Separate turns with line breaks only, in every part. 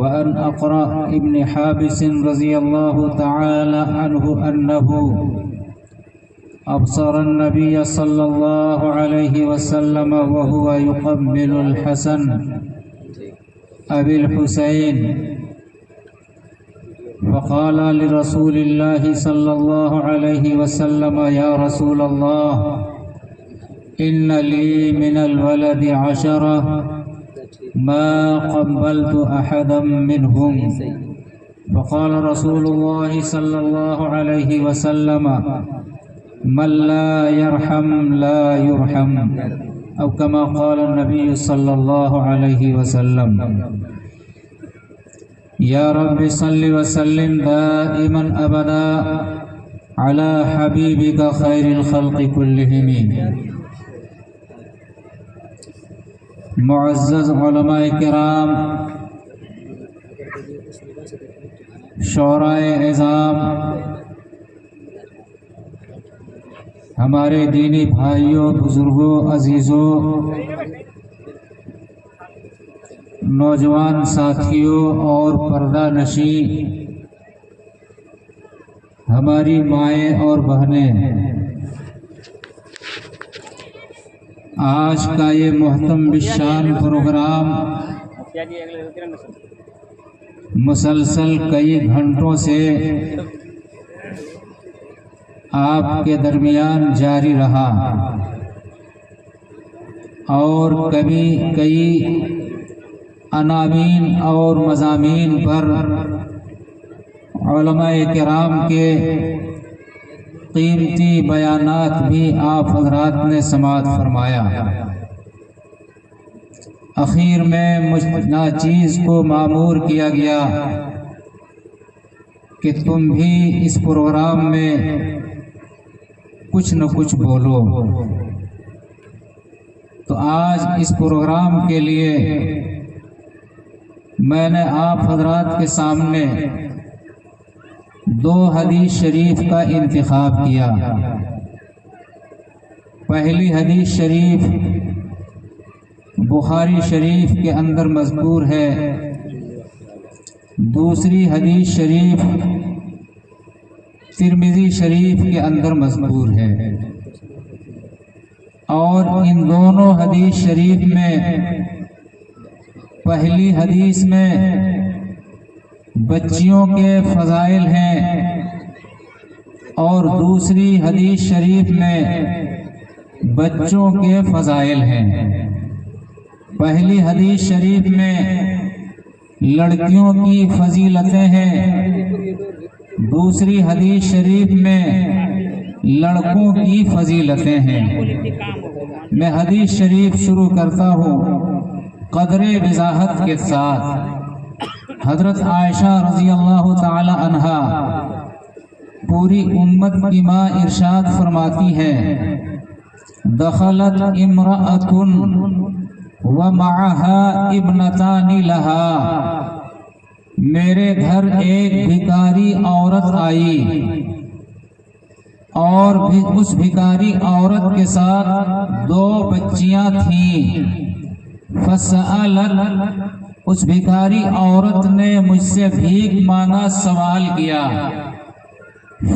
وعن أقرع ابن حابس رضي الله تعالى عنه أنه أبصر النبي صلى الله عليه وسلم وهو يقبل الحسن أبي الحسين فقال لرسول الله صلى الله عليه وسلم يا رسول الله إن لي من الولد 10 ما قبلت أحدا منهم فقال رسول الله صلى الله عليه وسلم من لا يرحم لا يرحم أو كما قال النبي صلى الله عليه وسلم يا رب صل وسلم دائما أبدا على حبيبك خير الخلق كلهم. معزز علماء کرام، شعراء عظام، ہمارے دینی بھائیوں، بزرگوں، عزیزوں، نوجوان ساتھیوں اور پردہ نشین ہماری مائیں اور بہنیں، آج کا یہ محترم بالشان پروگرام مسلسل کئی گھنٹوں سے آپ کے درمیان جاری رہا اور کئی عناوین اور مضامین پر علماء کرام کے قیمتی بیانات بھی آپ حضرات نے سماعت فرمایا. اخیر میں مجھ ناچیز کو مامور کیا گیا کہ تم بھی اس پروگرام میں کچھ نہ کچھ بولو. تو آج اس پروگرام کے لیے میں نے آپ حضرات کے سامنے 2 حدیث شریف کا انتخاب کیا. پہلی حدیث شریف بخاری شریف کے اندر مذکور ہے، دوسری حدیث شریف ترمذی شریف کے اندر مذکور ہے، اور ان دونوں حدیث شریف میں پہلی حدیث میں بچیوں کے فضائل ہیں اور دوسری حدیث شریف میں بچوں کے فضائل ہیں. پہلی حدیث شریف میں لڑکیوں کی فضیلتیں ہیں، دوسری حدیث شریف میں لڑکوں کی فضیلتیں ہیں. میں حدیث شریف شروع کرتا ہوں قدر وضاحت کے ساتھ. حضرت عائشہ رضی اللہ تعالی عنہا پوری امت کی ماں ارشاد فرماتی ہے، دخلت امرأۃ ومعها ابنتان لها، میرے گھر ایک بھکاری عورت آئی اور اس بھکاری عورت کے ساتھ 2 بچیاں تھیں. فسألت، اس بھکاری عورت نے مجھ سے بھیک مانگا، سوال کیا.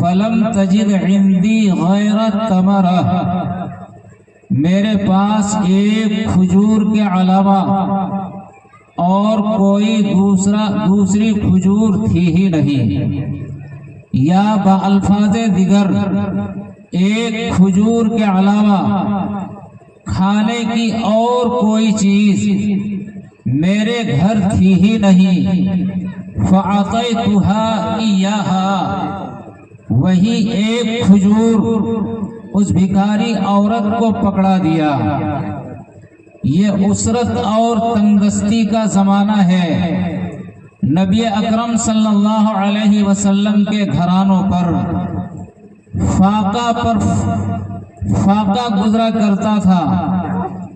فلم تجد عندی غیر تمرہ، میرے پاس ایک کھجور کے علاوہ اور کوئی دوسری کھجور تھی ہی نہیں، یا بالفاظ دیگر ایک کھجور کے علاوہ کھانے کی اور کوئی چیز میرے گھر تھی ہی نہیں. فَأَعْطَيْتُهَا إِيَّاهَا، وہی ایک کھجور اس بھکاری عورت کو پکڑا دیا. یہ اسرت اور تنگدستی کا زمانہ ہے. نبی اکرم صلی اللہ علیہ وسلم کے گھرانوں پر فاقہ گزرا کرتا تھا.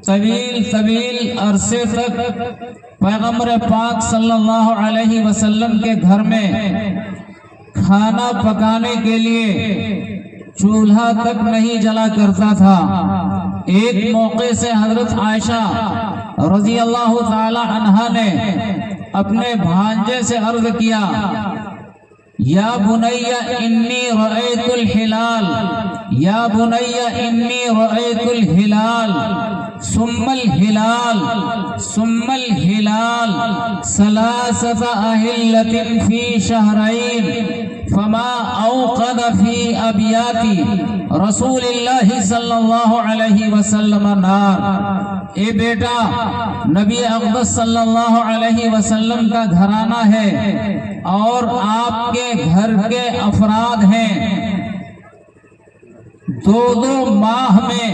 طویل عرصے تک پیغمبر پاک صلی اللہ علیہ وسلم کے گھر میں کھانا پکانے کے لیے چولہا تک نہیں جلا کرتا تھا. ایک موقع سے حضرت عائشہ رضی اللہ تعالی عنہا نے اپنے بھانجے سے عرض کیا یا بنیا انی رأیت الہلال یا بنیا انی رأیت الہلال ثم الہلال ثم الہلال ثلاثۃ اہلۃ فی شہرین فما اوقد فی ابیات رسول اللہ صلی اللہ علیہ وسلم نار۔ اے بیٹا، نبی اقدس صلی اللہ علیہ وسلم کا گھرانہ ہے اور آپ کے گھر کے افراد ہیں، 2 ماہ میں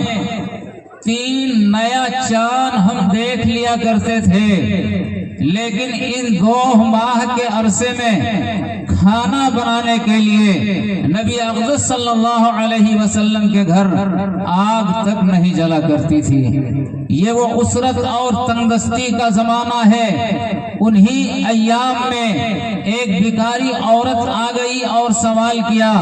3 نیا چاند ہم دیکھ لیا کرتے تھے، لیکن ان 2 ماہ کے عرصے میں کھانا بنانے کے لیے نبی اقدس صلی اللہ علیہ وسلم کے گھر آگ تک نہیں جلا کرتی تھی۔ یہ وہ اسرت اور تنگدستی کا زمانہ ہے۔ انہی ایام میں ایک بیکاری عورت آ گئی اور سوال کیا،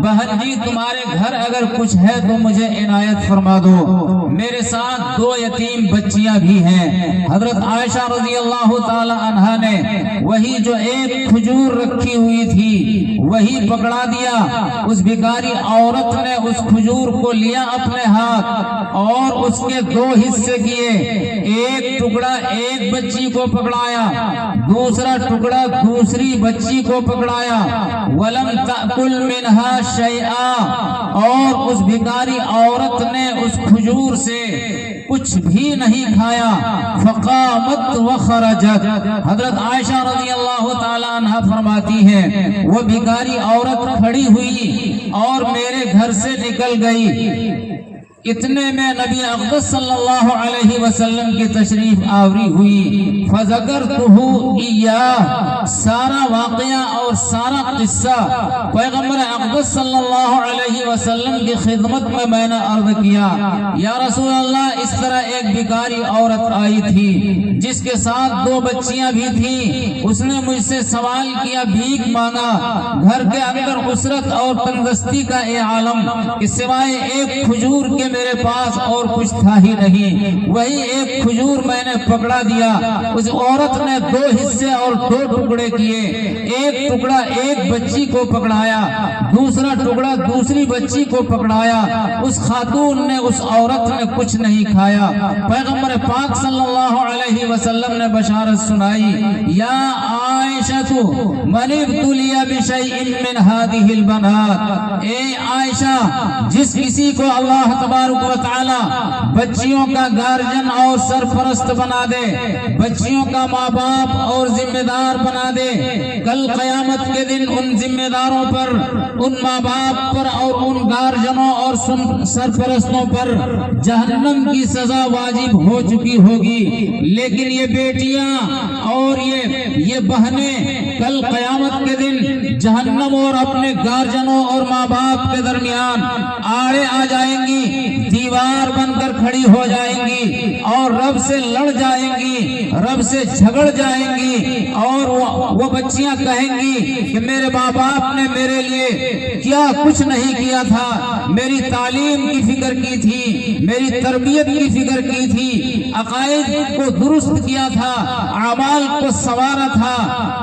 بہن جی تمہارے گھر اگر کچھ ہے تو مجھے عنایت فرما دو، میرے ساتھ 2 یتیم بچیاں بھی ہیں۔ حضرت عائشہ رضی اللہ تعالی عنہا نے وہی جو ایک کھجور رکھی ہوئی تھی وہی پکڑا دیا۔ اس بیکاری عورت نے اس کھجور کو لیا اپنے ہاتھ اور اس کے 2 حصے کیے، ایک ٹکڑا ایک بچی کو پکڑایا، دوسرا ٹکڑا دوسری بچی کو پکڑایا۔ وَلَمْ تَأْكُلْ مِنْهَا شَيْئًا، اور اس بیکاری عورت نے اس کھجور سے کچھ بھی نہیں کھایا۔ فقامت وخرجت، حضرت عائشہ رضی اللہ تعالی عنہ فرماتی ہے وہ بیکاری عورت کھڑی ہوئی اور میرے گھر سے نکل گئی۔ اتنے میں نبی اقدس صلی اللہ علیہ وسلم کی تشریف آوری ہوئی۔ فذکرتہ ایاہ، سارا واقعہ اور سارا قصہ پیغمبر اقدس صلی اللہ علیہ وسلم کی خدمت میں نے عرض کیا، یا رسول اللہ اس طرح ایک بیکاری عورت آئی تھی جس کے ساتھ 2 بچیاں بھی تھیں، اس نے مجھ سے سوال کیا، بھیک مانگا۔ گھر کے اندر اسرت اور تنگدستی کا یہ عالم کہ سوائے ایک کھجور کے میرے پاس اور کچھ تھا ہی نہیں، وہی ایک کھجور میں نے پکڑا دیا۔ اس عورت نے 2 حصے اور 2 ٹکڑے کیے، ایک ٹکڑا ایک بچی کو پکڑایا، دوسرا ٹکڑا دوسری بچی کو پکڑایا۔ اس خاتون نے، اس عورت نے کچھ نہیں کھایا۔ پیغمبر پاک صلی اللہ علیہ وسلم نے بشارت سنائی، یا عائشہ من ابتلی بشیء من هذه البنات، اے عائشہ جس کسی کو اللہ تبارک و تعالی بچیوں کا گارجن اور سرپرست بنا دے، بچیوں کا ماں باپ اور ذمہ دار بنا دے، کل قیامت کے دن ان ذمہ داروں پر، ان ماں باپ پر اور ان گارجنوں اور سرپرستوں پر جہنم کی سزا واجب ہو چکی ہوگی۔ لیکن یہ بیٹیاں اور یہ بہنیں کل قیامت کے دن جہنم اور اپنے گارجنوں اور ماں باپ کے درمیان آڑے آ جائیں گی، دیوار بن کر کھڑی ہو جائیں گی اور رب سے لڑ جائیں گی، رب سے جھگڑ جائیں گی، اور وہ بچیاں کہیں گی کہ میرے ماں باپ نے میرے لیے کیا کچھ نہیں کیا تھا، میری تعلیم کی فکر کی تھی، میری تربیت کی فکر کی تھی، عقائد کو درست کیا تھا، اعمال کو سنوارا تھا،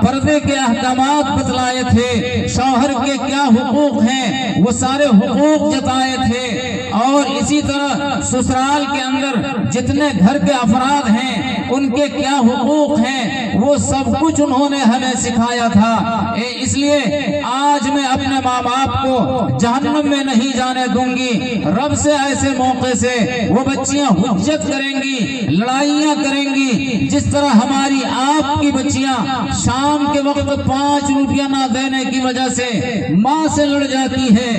پردے کے احکامات بتلائے تھے، شوہر کے کیا حقوق ہیں وہ سارے حقوق جتائے تھے، اور اسی طرح سسرال کے اندر جتنے گھر کے افراد ہیں ان کے کیا حقوق ہیں وہ سب کچھ انہوں نے ہمیں سکھایا تھا۔ اس لیے آج میں اپنے ماں باپ کو جہنم میں نہیں جانے دوں گی۔ رب سے ایسے موقع سے وہ بچیاں حجت کریں گی، لڑائیاں کریں گی، جس طرح ہماری آپ کی بچیاں شام کے وقت 5 روپیہ نہ دینے کی وجہ سے ماں سے لڑ جاتی ہے،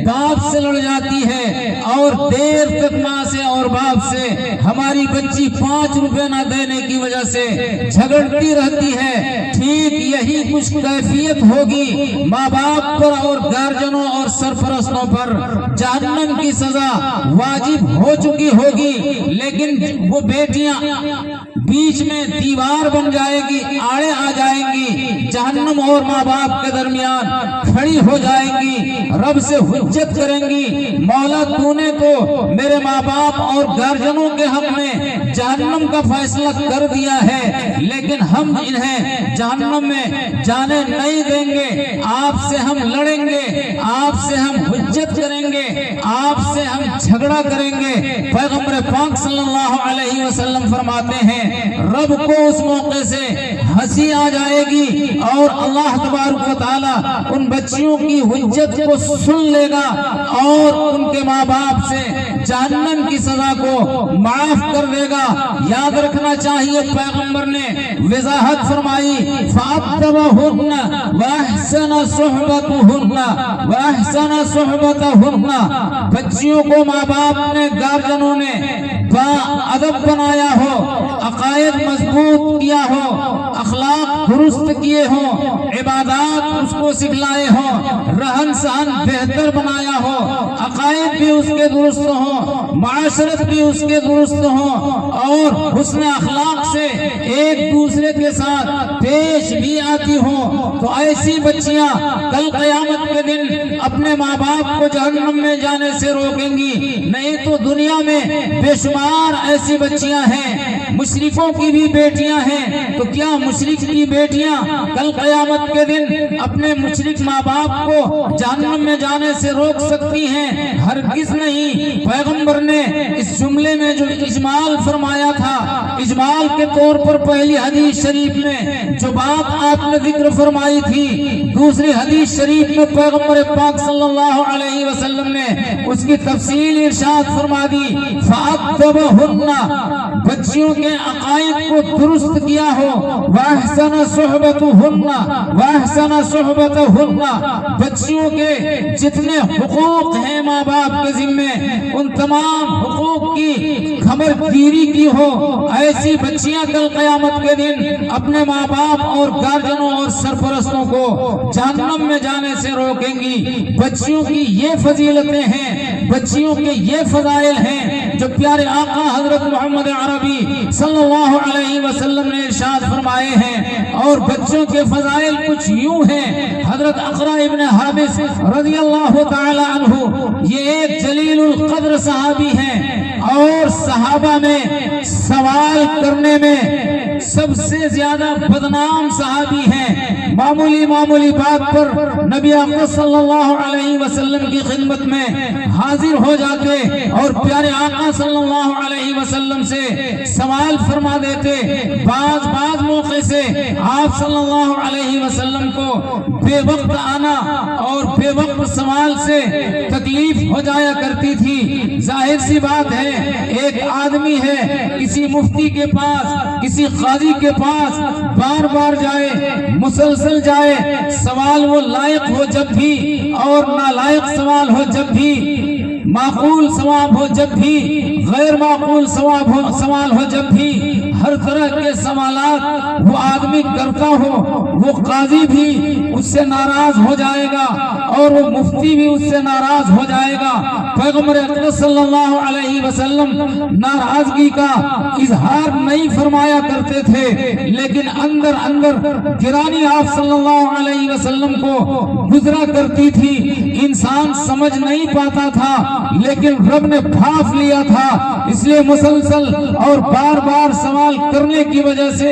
باپ سے لڑ جاتی ہے، اور دیر تک ماں سے اور باپ سے ہماری بچی 5 روپے نہ دینے کی وجہ سے جھگڑتی رہتی ہے۔ ٹھیک یہی کچھ کیفیت ہوگی ماں باپ پر اور گارجنوں اور سرپرستوں پر، جہنم کی سزا واجب ہو چکی ہوگی، لیکن وہ بیٹیاں بیچ میں دیوار بن جائے گی، آڑے دیواریں آ جائیں گی، جہنم اور ماں باپ کے درمیان کھڑی ہو جائیں گی، رب سے حجت کریں گی، مولا تو نے تو میرے ماں باپ اور گارجنوں کے حق میں جہنم کا فیصلہ کر دیا ہے، لیکن ہم انہیں جہنم میں جانے نہیں دیں گے، آپ سے ہم لڑیں گے، آپ سے ہم حجت کریں گے، آپ سے ہم جھگڑا کریں گے۔ پیغمبر پاک صلی اللہ علیہ وسلم فرماتے ہیں رب کو اس موقع سے ہنسی آ جائے گی اور اللہ تبارک و تعالی ان بچیوں کی حجت کو سن لے گا اور ان کے ماں باپ سے جہنم کی سزا کو معاف کر دے گا۔ یاد رکھنا چاہیے پیغمبر نے وضاحت فرمائی فَأَدَّبَهُنَّ وَأَحْسَنَ صُحْبَتَهُنَّ وَأَحْسَنَ صُحْبَتَهُنَّ، بچیوں کو ماں باپ نے گارجنوں نے با ادب بنایا ہو، عقائد مضبوط کیا ہو، اخلاق درست کیے ہوں، عبادات اس کو سکھلائے ہوں، رہن سہن بہتر بنایا ہو، عقائد بھی اس کے درست ہوں، معاشرت بھی اس کے درست ہوں، اور حسن اخلاق سے ایک دوسرے کے ساتھ پیش بھی آتی ہوں، تو ایسی بچیاں کل قیامت کے دن اپنے ماں باپ کو جہنم میں جانے سے روکیں گی۔ نہیں تو دنیا میں بے شمار ایسی بچیاں ہیں، مشرکوں کی بھی بیٹیاں ہیں، تو کیا مشرک کی بیٹیاں کل قیامت کے دن اپنے مشرک ماں باپ کو جہنم میں جانے سے روک سکتی ہیں؟ ہرگز نہیں۔ پیغمبر نے اس جملے میں جو اجمال فرمایا تھا، اجمال کے طور پر پہلی حدیث شریف میں جو بات آپ نے ذکر فرمائی تھی، دوسری حدیث شریف میں پیغمبر پاک صلی اللہ علیہ وسلم نے اس کی تفصیل ارشاد فرما دی فَأَدَّبَهُنَّ، بچیوں کے عقائد کو درست کیا ہو، وَأَحْسَنَ صُحْبَتَهُنَّ وَأَحْسَنَ صُحْبَتَهُنَّ، بچیوں کے جتنے حقوق ہیں ماں باپ کے ذمے ان تمام حقوق کی خبر گیری کی ہو۔ ایسی بچیاں کل قیامت کے دن اپنے ماں باپ اور گارجنوں اور سرپرستوں کو جہنم میں جانے سے روکیں گی۔ بچیوں کی یہ فضیلتیں ہیں، بچیوں کے یہ فضائل ہیں جو پیارے آقا حضرت محمد عربی صلی اللہ علیہ وسلم نے ارشاد فرمائے ہیں، اور بچوں کے فضائل کچھ یوں ہیں۔ حضرت اقرا ابن حابس رضی اللہ تعالی عنہ یہ ایک جلیل القدر صحابی ہیں، اور صحابہ میں سوال کرنے میں سب سے زیادہ بدنام صحابی ہیں۔ معمولی بات پر نبی آقا صلی اللہ علیہ وسلم کی خدمت میں حاضر ہو جاتے اور پیارے آقا صلی اللہ علیہ وسلم سے سوال فرما دیتے۔ بعض موقع سے آپ صلی اللہ علیہ وسلم کو بے وقت آنا اور بے وقت سوال سے تکلیف ہو جایا کرتی تھی۔ ظاہر سی بات ہے، ایک آدمی ہے کسی مفتی کے پاس، کسی قاضی کے پاس بار بار جائے، مسلسل جائے، سوال وہ لائق ہو جب بھی اور نالائق سوال ہو جب بھی، معقول سوال ہو جب بھی، غیر معقول سوال ہو جب بھی، ہر طرح کے سوالات وہ آدمی کرتا ہو، وہ قاضی بھی اس سے ناراض ہو جائے گا اور وہ مفتی بھی اس سے ناراض ہو جائے گا۔ پیغمبر اقدس صلی اللہ علیہ وسلم ناراضگی کا اظہار نہیں فرمایا کرتے تھے، لیکن اندر گرانی آپ صلی اللہ علیہ وسلم کو گزرا کرتی تھی۔ انسان سمجھ نہیں پاتا تھا، لیکن رب نے بھاپ لیا تھا، اس لیے مسلسل اور بار بار سوال کرنے کی وجہ سے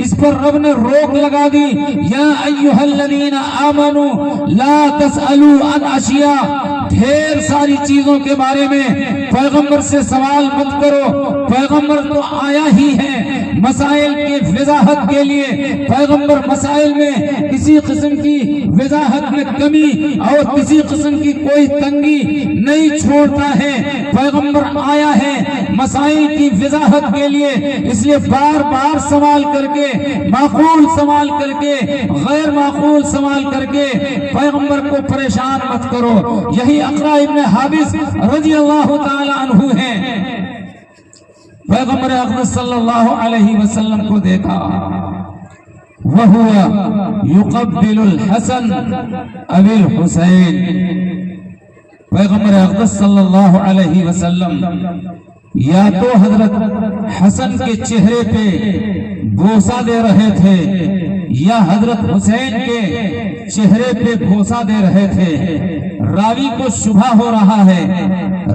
اس پر رب نے روک لگا دی۔ یا ایھا الذین آمنوا لا تسألوا عن اشیاء، ڈھیر ساری چیزوں کے بارے میں پیغمبر سے سوال مت کرو۔ پیغمبر تو آیا ہی ہے مسائل کی وضاحت کے لیے، پیغمبر مسائل میں کسی قسم کی وضاحت میں کمی اور کسی قسم کی کوئی تنگی نہیں چھوڑتا ہے۔ پیغمبر آیا ہے مسائل کی وضاحت کے لیے، اس لیے بار بار سوال کر کے، معقول سوال کر کے، غیر معقول سوال کر کے پیغمبر کو پریشان مت کرو۔ یہی اقرا ابن حابس رضی اللہ تعالی عنہ ہیں۔ پیغمبر اقدس صلی اللہ علیہ وسلم کو دیکھا، وَهُوَ يُقَبِّلُ الْحَسَنَ أَوِ الْحُسَيْنَ، پیغمبر اقدس صلی اللہ علیہ وسلم یا تو حضرت حسن کے چہرے پہ بوسہ دے رہے تھے یا حضرت حسین کے چہرے پہ بوسہ دے رہے تھے۔ راوی کو شبہ ہو رہا ہے،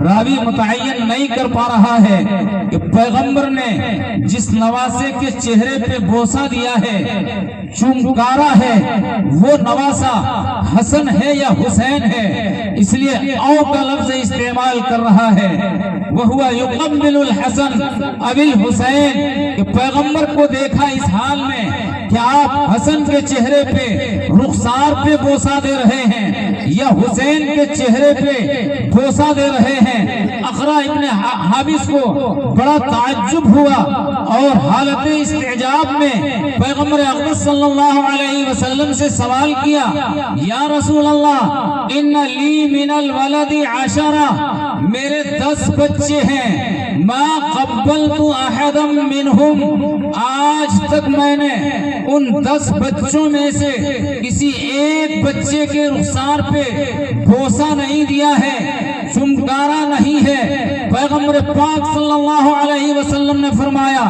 راوی متعین نہیں کر پا رہا ہے کہ پیغمبر نے جس نواسے کے چہرے پہ بوسہ دیا ہے، چمکارا ہے، وہ نواسا حسن ہے یا حسین ہے، اس لیے او کا لفظ استعمال کر رہا ہے۔ وَهُوَ يُقَبِّلُ الْحَسَنَ أَوِ الْحُسَيْنِ، کہ پیغمبر کو دیکھا اس حال میں کہ آپ حسن کے چہرے پہ رخسار پہ بوسہ دے رہے ہیں یا حسین کے چہرے پہ بوسہ دے رہے ہیں۔ اقرا ابن حابس کو بڑا تعجب ہوا اور حالت استعجاب میں پیغمبر اقدس صلی اللہ علیہ وسلم سے سوال کیا، یا رسول اللہ ان لی من الولد 10، میرے 10 بچے ہیں، ما قبلت احدا منہم، آج تک میں نے ان 10 بچوں میں سے کسی ایک بچے کے رخسار پہ بوسہ نہیں دیا ہے، چمکارا نہیں ہے۔ پیغمبر پاک صلی اللہ علیہ وسلم نے فرمایا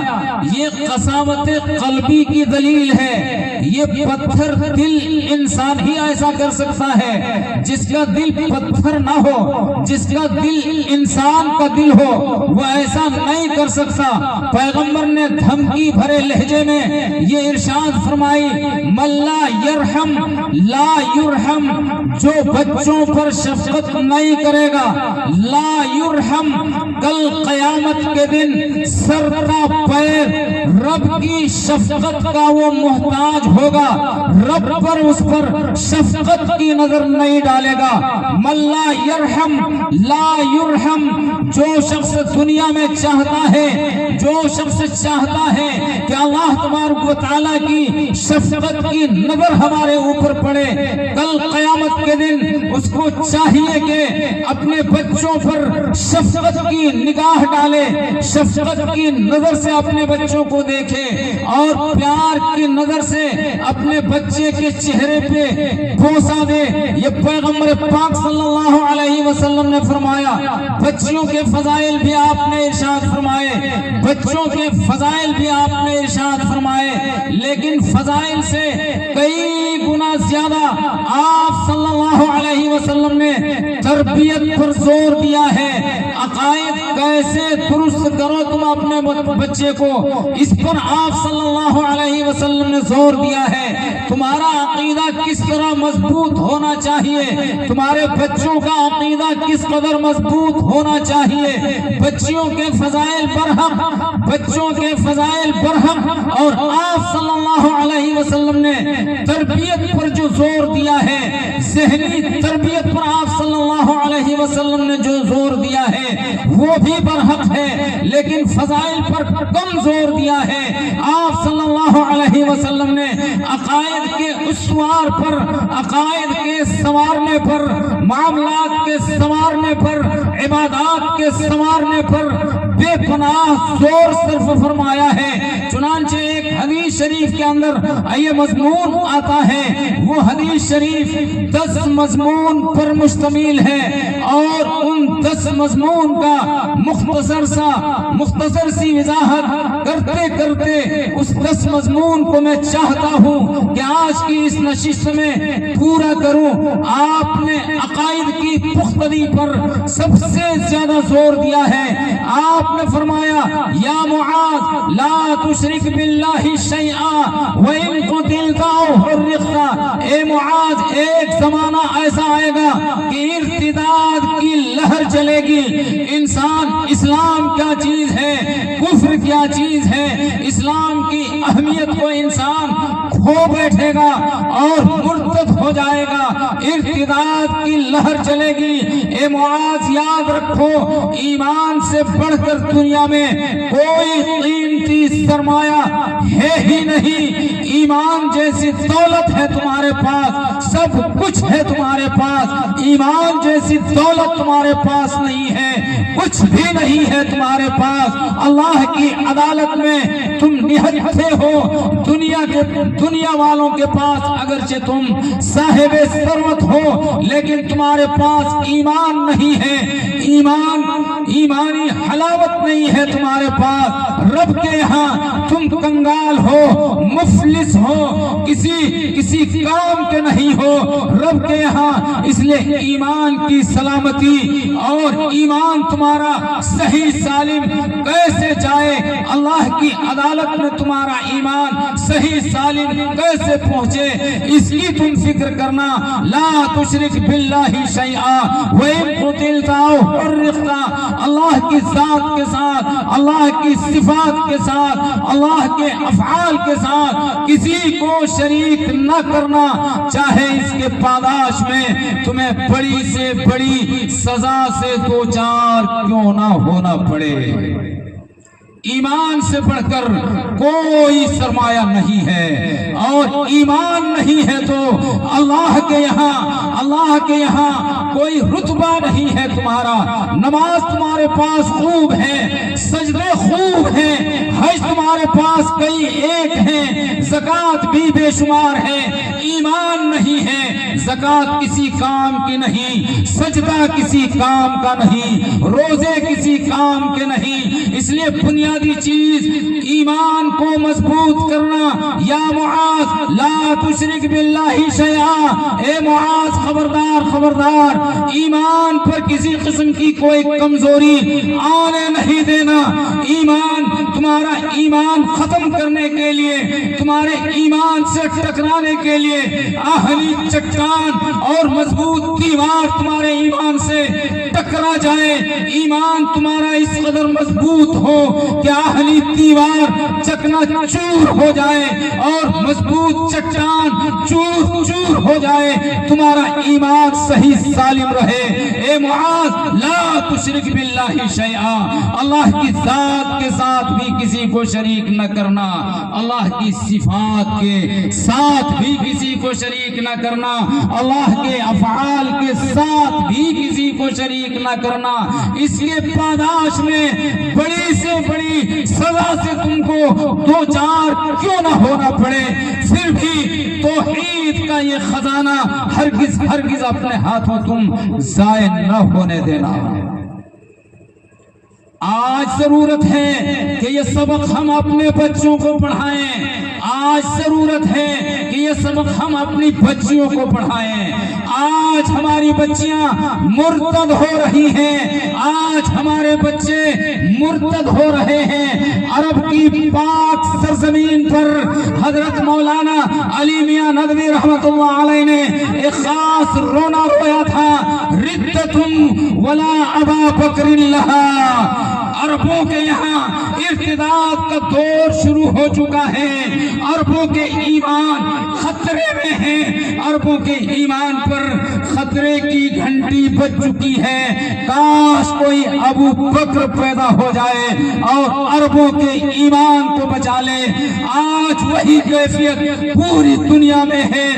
یہ قساوت قلبی کی دلیل ہے، یہ پتھر دل انسان ہی ایسا کر سکتا ہے، جس کا دل پتھر نہ ہو، جس کا دل انسان کا دل ہو، وہ ایسا نہیں کر سکتا۔ پیغمبر نے دھمکی بھرے لہجے میں یہ ارشاد فرمائی، من لا یرحم لا یرحم، جو بچوں پر شفقت نہیں کرے گا لا یرحم، کل قیامت کے دن سر کا پیر رب کی شفقت کا وہ محتاج ہوگا، رب پر اس پر شفقت کی نظر نہیں ڈالے گا۔ من لا یرحم لا یرحم، جو شخص دنیا میں چاہتا ہے، جو شخص چاہتا ہے کہ اللہ تبارک و تعالیٰ کی شفقت کی نظر ہمارے اوپر پڑے، کل قیامت کے دن اس کو چاہیے کہ اپنے بچوں پر شفقت کی نگاہ ڈالے، شفقت کی نظر سے اپنے بچوں کو دیکھے اور پیار کی نظر سے اپنے بچے کے چہرے پہ بوسہ دے۔ یہ پیغمبر پاک صلی اللہ علیہ وسلم نے فرمایا۔ بچوں کے فضائل بھی آپ نے ارشاد فرمائے، بچوں کے فضائل بھی آپ نے ارشاد فرمائے، لیکن فضائل سے کئی گنا زیادہ آپ صلی اللہ علیہ وسلم نے تربیت پر زور دیا ہے۔ عقائد کیسے درست کرو تم اپنے بچے کو، اس پر آپ صلی اللہ علیہ وسلم نے زور دیا ہے۔ تمہارا عقیدہ کس طرح مضبوط ہونا چاہیے، تمہارے بچوں کا عقیدہ کس قدر مضبوط ہونا چاہیے، بچیوں کے فضائل برہم، بچوں کے فضائل برہم، اور آپ صلی اللہ علیہ وسلم نے تربیت پر جو زور دیا ہے، ذہنی تربیت پر آپ صلی اللہ علیہ وسلم نے جو زور دیا ہے وہ بھی برحق ہے، لیکن فضائل پر کم زور دیا ہے۔ آپ صلی اللہ علیہ وسلم نے عقائد کے استوار پر، عقائد کے سنوارنے پر، معاملات کے سنوارنے پر، عبادات کے سنوارنے پر بے پناہ زور صرف فرمایا ہے۔ چنانچہ ایک حدیث شریف کے اندر یہ مضمون آتا ہے، وہ حدیث شریف 10 مضمون پر مشتمل ہے، اور ان 10 مضمون کا مختصر سی وضاحت کرتے کرتے اس 10 مضمون کو میں چاہتا ہوں کہ آج کی اس نشست میں پورا کروں۔ آپ نے عقائد کی پختگی پر سب سے زیادہ زور دیا ہے۔ آپ نے فرمایا یا معاذ لا تشرک باللہ شیئا وَإِن قُتِلْتَ أَوْ حُرِّقْتَ، اے معاذ ایک زمانہ ایسا آئے گا کہ ارتداد کی لہر چلے گی، انسان اسلام کیا چیز ہے، کفر کیا چیز ہے، اسلام کی اہمیت کو انسان کھو بیٹھے گا اور مرتد ہو جائے گا، ارتداد کی لہر چلے گی۔ اے معاذ یاد رکھو، ایمان سے بڑھ کر دنیا میں کوئی قیمتی سرمایہ ہے ہی نہیں۔ ایمان جیسی دولت ہے تمہارے پاس، سب کچھ ہے تمہارے پاس، ایمان جیسی دولت تمہارے پاس نہیں ہے، کچھ بھی نہیں ہے تمہارے پاس۔ اللہ کی عدالت میں تم نہتے ہو، دنیا والوں کے پاس اگرچہ تم صاحب ثروت ہو، لیکن تمہارے پاس ایمان نہیں ہے۔ ایمانی حلاوت نہیں ہے تمہارے پاس، رب کے یہاں تم کنگال ہو، مفلس ہو، کسی کام کے نہیں ہو رب کے یہاں۔ اس لیے ایمان کی سلامتی اور ایمان تمہارا صحیح سالم کیسے جائے، اللہ کی عدالت میں تمہارا ایمان صحیح سالم کیسے پہنچے، اس کی تم فکر کرنا۔ لا تشرک باللہ شیئا وَإِن قُتِلْتَ أَوْ حُرِّقْتَ، اللہ کی ذات کے ساتھ، اللہ کی صفات کے ساتھ، اللہ کے افعال کے ساتھ کسی کو شریک نہ کرنا، چاہے اس کے پاداش میں تمہیں بڑی سے بڑی سزا سے دوچار کیوں نہ ہونا پڑے۔ ایمان سے بڑھ کر کوئی سرمایہ نہیں ہے، اور ایمان نہیں ہے تو اللہ کے یہاں کوئی رتبہ نہیں ہے تمہارا۔ نماز تمہارے پاس خوب ہے، سجدے خوب ہیں، حج تمہارے پاس کئی ایک ہیں، زکوٰۃ بھی بے شمار ہے، ایمان نہیں ہے، زکوٰۃ کسی کام کی نہیں، سجدہ کسی کام کا نہیں، روزے کسی کام کے نہیں۔ اس لیے بنیادی چیز ایمان کو مضبوط کرنا۔ یا معاذ لا تشرک باللہ شیئا، اے معاذ خبردار، ایمان پر کسی قسم کی کوئی کمزوری آنے نہیں دینا۔ تمہارا ایمان ختم کرنے کے لیے، تمہارے ایمان سے ٹکرانے کے لیے آہلی چٹان اور مضبوط دیوار تمہارے ایمان سے ٹکرا جائے، ایمان تمہارا اس قدر مضبوط ہو کہ آہلی دیوار چکنا چور ہو جائے اور مضبوط چٹان چور ہو جائے، تمہارا ایمان صحیح سالم رہے۔ اے معاذ لا تشرک باللہ شیئا، اللہ کی ذات کے ساتھ بھی کسی کو شریک نہ کرنا، اللہ کی صفات کے ساتھ بھی کسی کو شریک نہ کرنا، اللہ کے افعال کے ساتھ بھی کسی کو شریک نہ کرنا۔ اس کے پاداش میں بڑی سے بڑی سزا سے تم کو دوچار کیوں نہ ہونا پڑے، پھر بھی توحید کا یہ خزانہ ہرگز اپنے ہاتھوں تم ضائع نہ ہونے دینا۔ آج ضرورت ہے کہ یہ سبق ہم اپنے بچوں کو پڑھائیں، آج ضرورت ہے کہ یہ سبق ہم اپنی بچیوں کو پڑھائیں۔ آج ہماری بچیاں مرتد ہو رہی ہیں، آج ہمارے بچے مرتد ہو رہے ہیں۔ عرب کی پاک سرزمین پر حضرت مولانا علی میاں ندوی رحمت اللہ علیہ نے ایک خاص رونا رویا تھا، ردتم ولا ابا بکر لہا۔ عربوں کے یہاں ارتداد کا دور شروع ہو چکا ہے، عربوں کے ایمان خطرے میں ہیں، عربوں کے ایمان پر خطرے کی گھنٹی بج چکی ہے۔ کاش کوئی ابو بکر پیدا ہو جائے اور عربوں کے ایمان کو بچا لے۔ آج وہی کیفیت پوری دنیا میں ہے،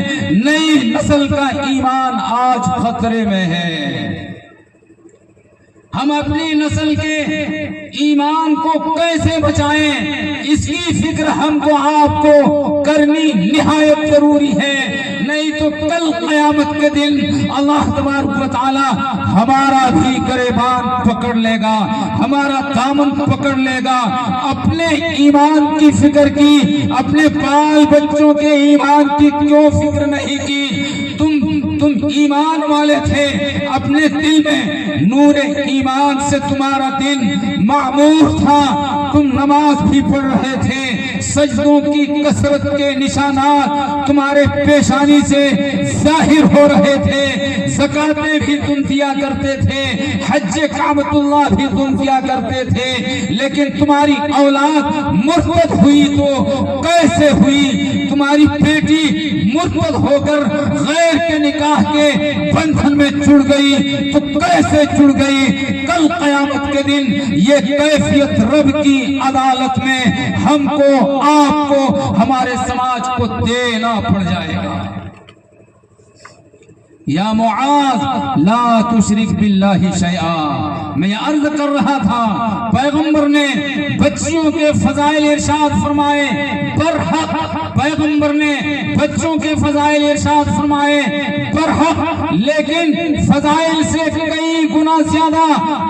نئی نسل کا ایمان آج خطرے میں ہے۔ ہم اپنی نسل کے ایمان کو کیسے بچائیں، اس کی فکر ہم کو آپ کو کرنی نہایت ضروری ہے، نہیں تو کل قیامت کے دن اللہ تبارک و تعالی ہمارا بھی گریبان پکڑ لے گا، ہمارا دامن پکڑ لے گا۔ اپنے ایمان کی فکر کی، اپنے بال بچوں کے ایمان کی کیوں فکر نہیں کی؟ تم ایمان والے تھے، اپنے دل میں نور ایمان سے تمہارا دل معمور تھا، تم نماز بھی پڑھ رہے تھے، سجدوں کی کثرت کے نشانات تمہارے پیشانی سے ظاہر ہو رہے تھے، زکاتیں بھی تم دیا کرتے تھے، حج کعبۃ اللہ بھی تم کیا کرتے تھے، لیکن تمہاری اولاد مرتد ہوئی تو کیسے ہوئی؟ تمہاری بیٹی مرتد ہو کر غیر کے نکاح کے بندھن میں جڑ گئی تو کیسے جڑ گئی؟ کل قیامت کے دن یہ کیفیت رب کی عدالت میں ہم کو، آپ کو، ہمارے سماج کو دینا پڑ جائے گا۔ یا معاذ لا تشرک باللہ شیئا. میں عرض کر رہا تھا پیغمبر نے بچیوں کے فضائل ارشاد فرمائے برحق، پیغمبر نے بچوں کے فضائل ارشاد فرمائے برحق، لیکن فضائل سے کئی گنا زیادہ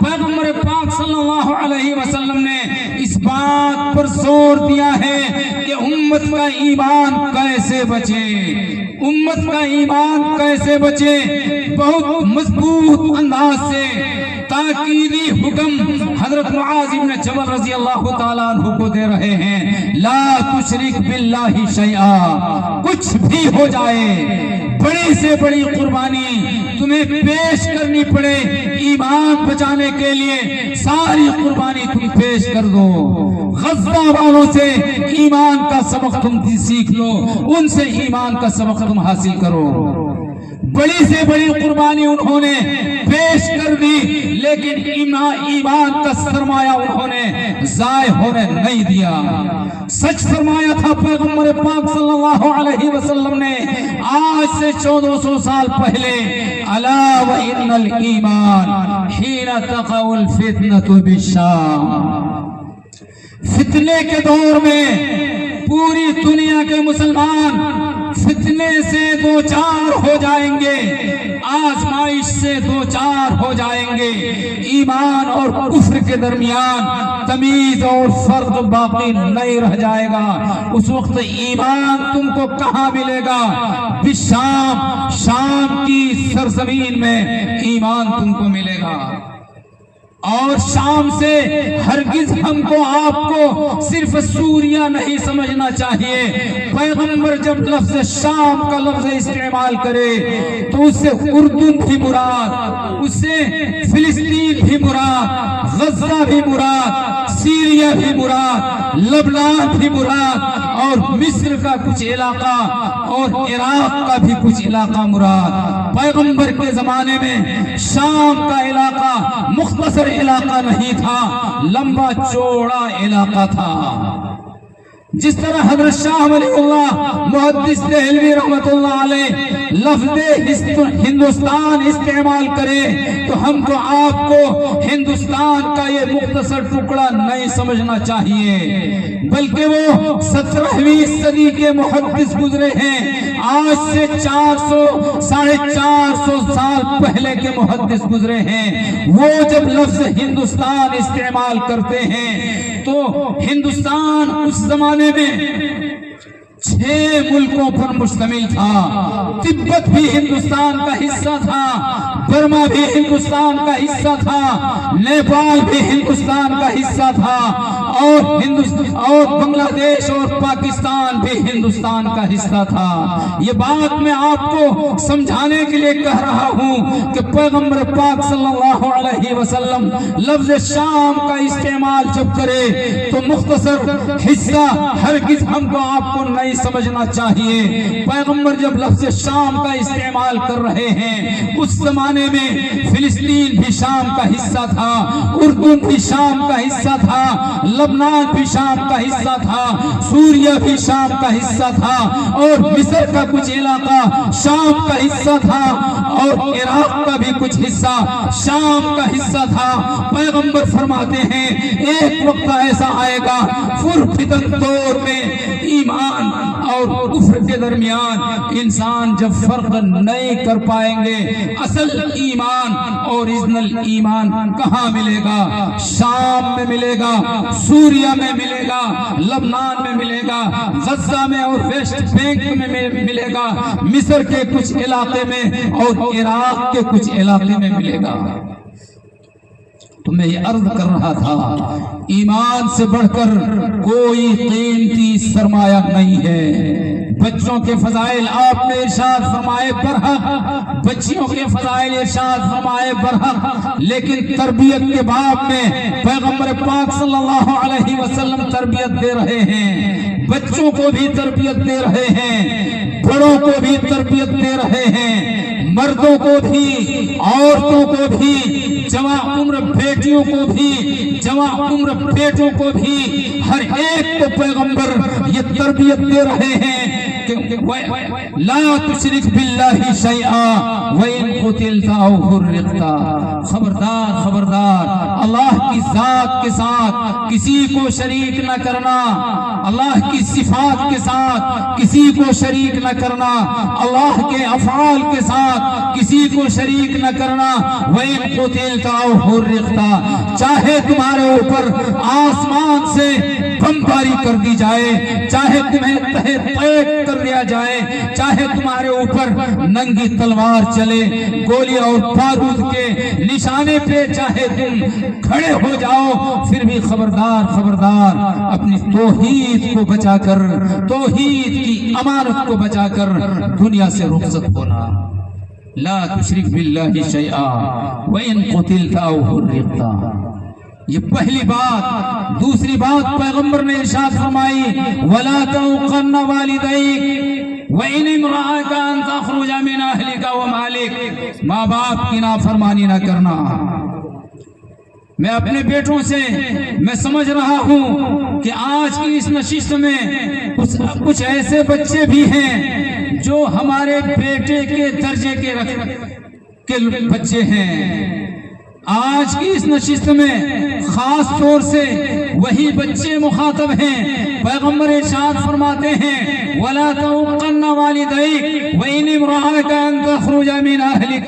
پیغمبر پاک صلی اللہ علیہ وسلم نے اس بات پر زور دیا ہے کہ امت کا ایمان کیسے بچے، امت کا ایمان کیسے بچے. بہت مضبوط انداز سے تاکیدی حکم حضرت معاذ بن جبل رضی اللہ تعالیٰ عنہ کو دے رہے ہیں. لا تشرک باللہ شیئا، کچھ بھی ہو جائے، بڑی سے بڑی قربانی تمہیں پیش کرنی پڑے ایمان بچانے کے لیے، ساری قربانی تم پیش کر دو. غزہ والوں سے ایمان کا سبق تم سیکھ لو، ان سے ایمان کا سبق تم حاصل کرو. بڑی سے بڑی قربانی انہوں نے پیش کر دی، لیکن ایمان کا سرمایہ انہوں نے ضائع ہونے نہیں دیا. سچ فرمایا تھا پیغمبر پاک صلی اللہ علیہ وسلم نے آج سے 1400 سال پہلے، الا وان الایمان حین تقع الفتنة بالشام. فتنے کے دور میں پوری دنیا کے مسلمان فتنے سے دو چار ہو جائیں گے، آزمائش سے دو چار ہو جائیں گے. ایمان اور کفر کے درمیان تمیز اور فرق باقی نہیں رہ جائے گا. اس وقت ایمان تم کو کہاں ملے گا؟ بالشام، شام کی سرزمین میں ایمان تم کو ملے گا. اور شام سے ہرگز ہم کو آپ کو صرف سوریہ نہیں سمجھنا چاہیے. پیغمبر جب لفظ شام کا لفظ استعمال کرے تو اس سے اردن بھی مراد، اس سے فلسطین بھی مراد، غزہ بھی مراد، سیریا بھی مراد، لبنان بھی مراد، اور مصر کا کچھ علاقہ اور عراق کا بھی کچھ علاقہ مراد. پیغمبر کے زمانے میں شام کا علاقہ مختصر علاقہ نہیں تھا، لمبا چوڑا علاقہ تھا. جس طرح حضرت شاہ ولی اللہ محدث دہلوی رحمت اللہ علیہ لفظ ہندوستان استعمال کرے تو ہم کو آپ کو ہندوستان کا یہ مختصر ٹکڑا نہیں سمجھنا چاہیے، بلکہ وہ 17ویں صدی کے محدث گزرے ہیں. آج سے 400-450 سال پہلے کے محدث گزرے ہیں. وہ جب لفظ ہندوستان استعمال کرتے ہیں تو ہندوستان اس زمانے میں 6 ملکوں پر مشتمل تھا. تبت بھی ہندوستان کا حصہ تھا، برما بھی ہندوستان کا حصہ تھا، نیپال بھی ہندوستان کا حصہ تھا، اور بنگلہ دیش اور پاکستان بھی ہندوستان کا حصہ تھا. یہ بات میں آپ کو سمجھانے کے لیے کہہ رہا ہوں کہ پیغمبر پاک صلی اللہ علیہ وسلم لفظ شام کا استعمال جب کرے تو مختصر حصہ ہرگز ہم کو آپ کو نہیں سمجھنا چاہیے. پیغمبر جب لفظ شام کا استعمال کر رہے ہیں اس زمانے میں فلسطین بھی شام کا حصہ تھا، اردن بھی شام کا حصہ تھا، لبنان بھی شام کا حصہ تھا، سوریہ بھی شام کا حصہ تھا، اور مصر کا کچھ علاقہ شام کا حصہ تھا، اور عراق کا بھی کچھ حصہ شام کا حصہ تھا. پیغمبر فرماتے ہیں ایک وقت ایسا آئے گا پرفتن دور میں ایمان اور کفر کے درمیان انسان جب فرق نہیں کر پائیں گے. اصل ایمان اور اوریجنل ایمان کہاں ملے گا؟ شام میں ملے گا، سوریہ میں ملے گا، لبنان میں ملے گا، غزہ میں اور ویسٹ بینک میں ملے گا، مصر کے کچھ علاقے میں اور عراق کے کچھ علاقے میں ملے گا. تو میں یہ عرض کر رہا تھا ایمان سے بڑھ کر کوئی قیمتی سرمایہ نہیں ہے. بچوں کے فضائل آپ نے ارشاد فرمائے برحق، بچیوں کے فضائل ارشاد فرمائے برحق، لیکن تربیت کے باب میں پیغمبر پاک صلی اللہ علیہ وسلم تربیت دے رہے ہیں، بچوں کو بھی تربیت دے رہے ہیں، بڑوں کو بھی تربیت دے رہے ہیں، مردوں کو بھی، عورتوں کو بھی، جوان عمر بیٹیوں کو بھی، جوان عمر بیٹوں کو بھی، ہر ایک کو پیغمبر یہ تربیت دے رہے ہیں لا تشرک باللہ شیئا وَإِن قُتِلْتَ أَوْ حُرِّقْتَ، خبردار خبردار اللہ کی ذات کے ساتھ کسی کو شریک نہ کرنا، اللہ کی صفات کے ساتھ کسی کو شریک نہ کرنا، اللہ کے افعال کے ساتھ کسی کو شریک نہ کرنا۔ وَإِن قُتِلْتَ أَوْ حُرِّقْتَ، چاہے تمہارے اوپر آسمان سے بمباری کر دی جائے، چاہے تمہیں تہہ تیگ کر دیا جائے، چاہے تمہارے اوپر ننگی تلوار چلے، گولی اور بارود کے نشانے پہ چاہے تم کھڑے ہو جاؤ، پھر بھی خبردار خبردار اپنی توحید کو بچا کر، توحید کی امانت کو بچا کر دنیا سے رخصت ہونا۔ لا تشرک باللہ شیئا وَإِن قُتِلْتَ أَوْ حُرِّقْتَ، یہ پہلی بات۔ دوسری بات پیغمبر نے ارشاد فرمائی وَلَا تَعُقَّنَّ وَالِدَيْكَ وَإِنِ امْرَأَكَ أَن تَخْرُجَ مِنْ أَهْلِكَ وَمَالِكَ، ماں باپ کی نافرمانی نہ کرنا۔ میں اپنے بیٹوں سے میں سمجھ رہا ہوں کہ آج کی اس نشست میں کچھ ایسے بچے بھی ہیں جو ہمارے بیٹے کے درجے کے بچے ہیں۔ آج کی اس نشست میں خاص طور سے وہی بچے مخاطب ہیں۔ پیغمبر ارشاد فرماتے ہیں وَلَا تَعُقَّنَّ وَالِدَيْكَ وَإِنِ امْرَأَكَ أَن تَخْرُجَ مِنْ أَهْلِكَ